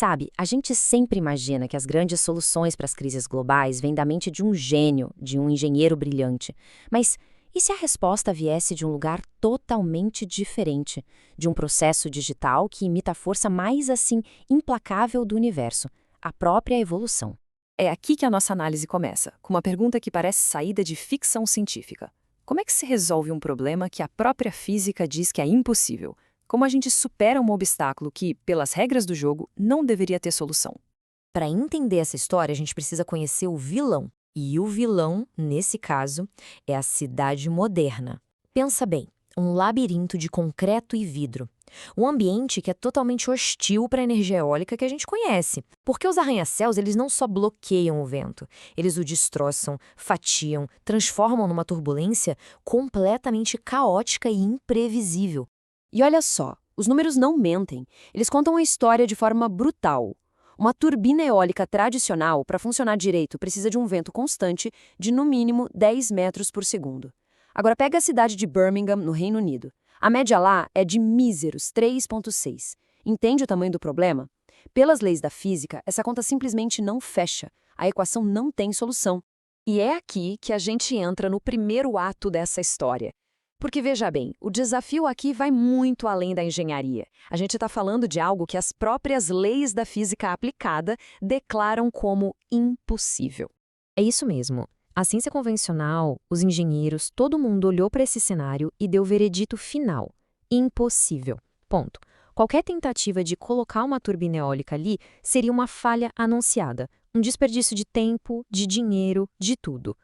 Sabe, a gente sempre imagina que as grandes soluções para as crises globais vêm da mente de um gênio, de um engenheiro brilhante. Mas e se a resposta viesse de um lugar totalmente diferente, de um processo digital que imita a força mais assim implacável do universo, a própria evolução? É aqui que a nossa análise começa, com uma pergunta que parece saída de ficção científica. Como é que se resolve um problema que a própria física diz que é impossível? Como a gente supera um obstáculo que, pelas regras do jogo, não deveria ter solução? Para entender essa história, a gente precisa conhecer o vilão. E o vilão, nesse caso, é a cidade moderna. Pensa bem, um labirinto de concreto e vidro. Um ambiente que é totalmente hostil para a energia eólica que a gente conhece. Porque os arranha-céus, eles não só bloqueiam o vento, eles o destroçam, fatiam, transformam numa turbulência completamente caótica e imprevisível. E olha só, os números não mentem. Eles contam a história de forma brutal. Uma turbina eólica tradicional, para funcionar direito, precisa de um vento constante de, no mínimo, 10 metros por segundo. Agora pega a cidade de Birmingham, no Reino Unido. A média lá é de míseros 3,6. Entende o tamanho do problema? Pelas leis da física, essa conta simplesmente não fecha. A equação não tem solução. E é aqui que a gente entra no primeiro ato dessa história. Porque, veja bem, o desafio aqui vai muito além da engenharia. A gente está falando de algo que as próprias leis da física aplicada declaram como impossível. É isso mesmo. A ciência convencional, os engenheiros, todo mundo olhou para esse cenário e deu o veredito final. Impossível. Ponto. Qualquer tentativa de colocar uma turbina eólica ali seria uma falha anunciada, um desperdício de tempo, de dinheiro, de tudo.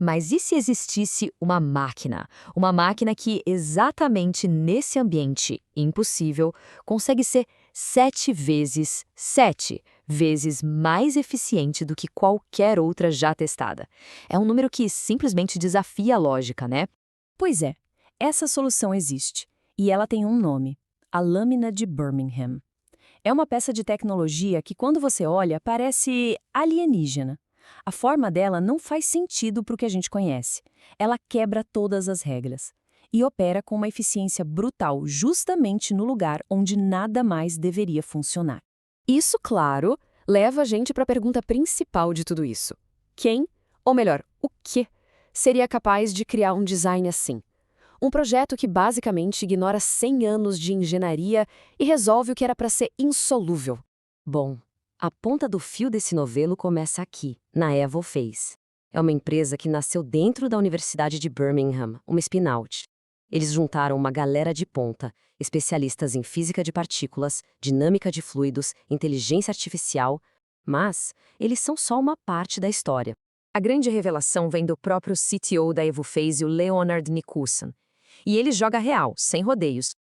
Mas e se existisse uma máquina? Uma máquina que, exatamente nesse ambiente impossível, consegue ser 7 vezes mais eficiente do que qualquer outra já testada. É um número que simplesmente desafia a lógica, né? Pois é, essa solução existe. E ela tem um nome: a lâmina de Birmingham. É uma peça de tecnologia que, quando você olha, parece alienígena. A forma dela não faz sentido para o que a gente conhece. Ela quebra todas as regras e opera com uma eficiência brutal justamente no lugar onde nada mais deveria funcionar. Isso, claro, leva a gente para a pergunta principal de tudo isso. Quem, ou melhor, o que, seria capaz de criar um design assim? Um projeto que basicamente ignora 100 anos de engenharia e resolve o que era para ser insolúvel. Bom, a ponta do fio desse novelo começa aqui, na Evophase. É uma empresa que nasceu dentro da Universidade de Birmingham, uma spin-out. Eles juntaram uma galera de ponta, especialistas em física de partículas, dinâmica de fluidos, inteligência artificial, mas eles são só uma parte da história. A grande revelação vem do próprio CTO da Evophase, o Leonard Nicholson. E ele joga real, sem rodeios.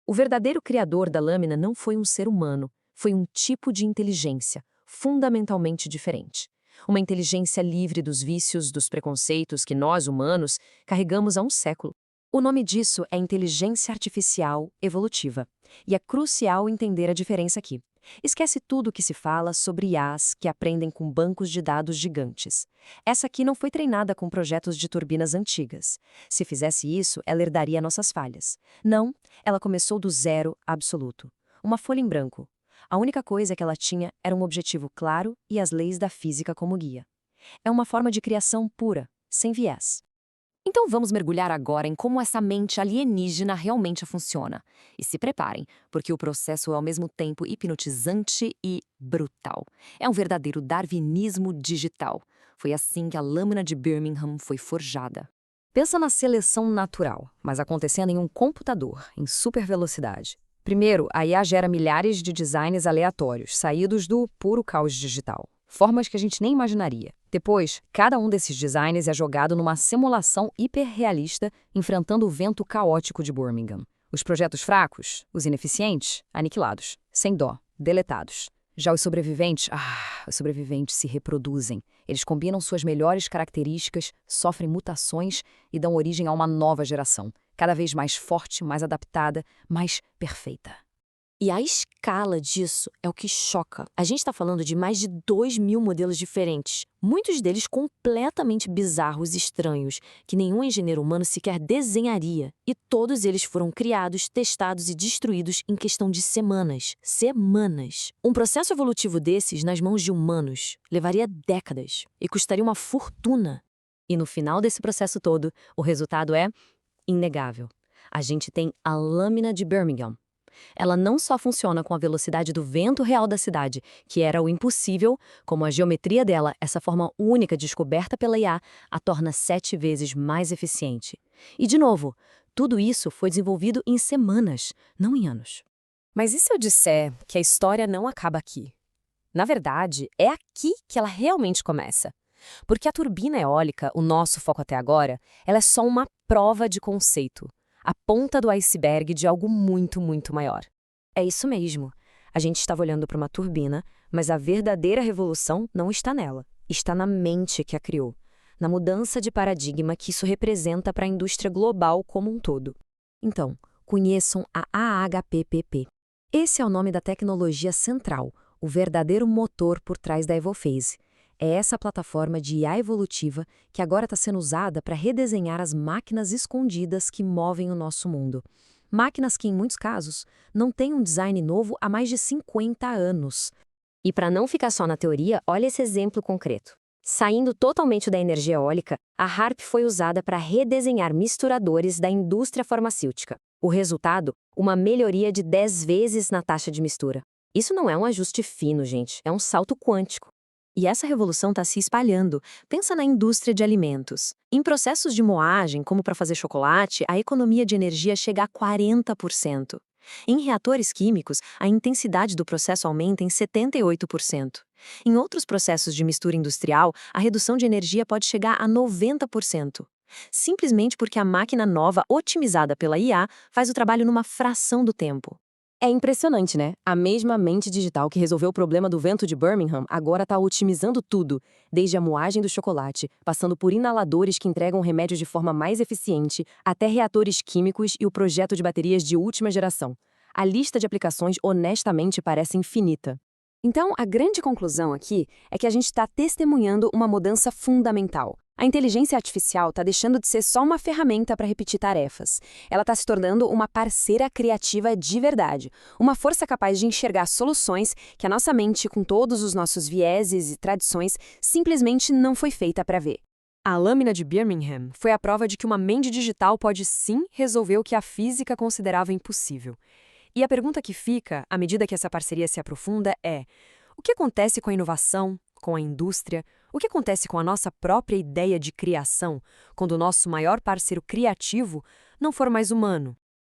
O verdadeiro criador da lâmina não foi um ser humano, foi um tipo de inteligência, fundamentalmente diferente. Uma inteligência livre dos vícios, dos preconceitos que nós, humanos, carregamos há um século. O nome disso é inteligência artificial evolutiva. E é crucial entender a diferença aqui. Esquece tudo o que se fala sobre IAs que aprendem com bancos de dados gigantes. Essa aqui não foi treinada com projetos de turbinas antigas. Se fizesse isso, ela herdaria nossas falhas. Não, ela começou do zero absoluto. Uma folha em branco. A única coisa que ela tinha era um objetivo claro e as leis da física como guia. É uma forma de criação pura, sem viés. Então vamos mergulhar agora em como essa mente alienígena realmente funciona. E se preparem, porque o processo é ao mesmo tempo hipnotizante e brutal. É um verdadeiro darwinismo digital. Foi assim que a lâmina de Birmingham foi forjada. Pensa na seleção natural, mas acontecendo em um computador, em super velocidade. Primeiro, a IA gera milhares de designs aleatórios, saídos do puro caos digital. Formas que a gente nem imaginaria. Depois, cada um desses designs é jogado numa simulação hiperrealista, enfrentando o vento caótico de Birmingham. Os projetos fracos, os ineficientes, aniquilados, sem dó, deletados. Já os sobreviventes se reproduzem. Eles combinam suas melhores características, sofrem mutações e dão origem a uma nova geração, cada vez mais forte, mais adaptada, mais perfeita. E a escala disso é o que choca. A gente está falando de mais de 2.000 modelos diferentes, muitos deles completamente bizarros e estranhos, que nenhum engenheiro humano sequer desenharia. E todos eles foram criados, testados e destruídos em questão de semanas. Semanas! Um processo evolutivo desses, nas mãos de humanos, levaria décadas e custaria uma fortuna. E no final desse processo todo, o resultado é inegável. A gente tem a lâmina de Birmingham. Ela não só funciona com a velocidade do vento real da cidade, que era o impossível, como a geometria dela, essa forma única descoberta pela IA, a torna 7 vezes mais eficiente. E, de novo, tudo isso foi desenvolvido em semanas, não em anos. Mas e se eu disser que a história não acaba aqui? Na verdade, é aqui que ela realmente começa. Porque a turbina eólica, o nosso foco até agora, ela é só uma prova de conceito. A ponta do iceberg de algo muito, muito maior. É isso mesmo. A gente estava olhando para uma turbina, mas a verdadeira revolução não está nela. Está na mente que a criou. Na mudança de paradigma que isso representa para a indústria global como um todo. Então, conheçam a AHPPP. Esse é o nome da tecnologia central, o verdadeiro motor por trás da Evophase. É essa plataforma de IA evolutiva que agora está sendo usada para redesenhar as máquinas escondidas que movem o nosso mundo. Máquinas que, em muitos casos, não têm um design novo há mais de 50 anos. E para não ficar só na teoria, olha esse exemplo concreto. Saindo totalmente da energia eólica, a HARP foi usada para redesenhar misturadores da indústria farmacêutica. O resultado? Uma melhoria de 10 vezes na taxa de mistura. Isso não é um ajuste fino, gente, é um salto quântico. E essa revolução está se espalhando. Pensa na indústria de alimentos. Em processos de moagem, como para fazer chocolate, a economia de energia chega a 40%. Em reatores químicos, a intensidade do processo aumenta em 78%. Em outros processos de mistura industrial, a redução de energia pode chegar a 90%. Simplesmente porque a máquina nova, otimizada pela IA, faz o trabalho numa fração do tempo. É impressionante, né? A mesma mente digital que resolveu o problema do vento de Birmingham agora está otimizando tudo, desde a moagem do chocolate, passando por inaladores que entregam remédios de forma mais eficiente, até reatores químicos e o projeto de baterias de última geração. A lista de aplicações honestamente parece infinita. Então, a grande conclusão aqui é que a gente está testemunhando uma mudança fundamental. A inteligência artificial está deixando de ser só uma ferramenta para repetir tarefas. Ela está se tornando uma parceira criativa de verdade, uma força capaz de enxergar soluções que a nossa mente, com todos os nossos vieses e tradições, simplesmente não foi feita para ver. A lâmina de Birmingham foi a prova de que uma mente digital pode sim resolver o que a física considerava impossível. E a pergunta que fica, à medida que essa parceria se aprofunda, é: o que acontece com a inovação, com a indústria? O que acontece com a nossa própria ideia de criação, quando o nosso maior parceiro criativo não for mais humano,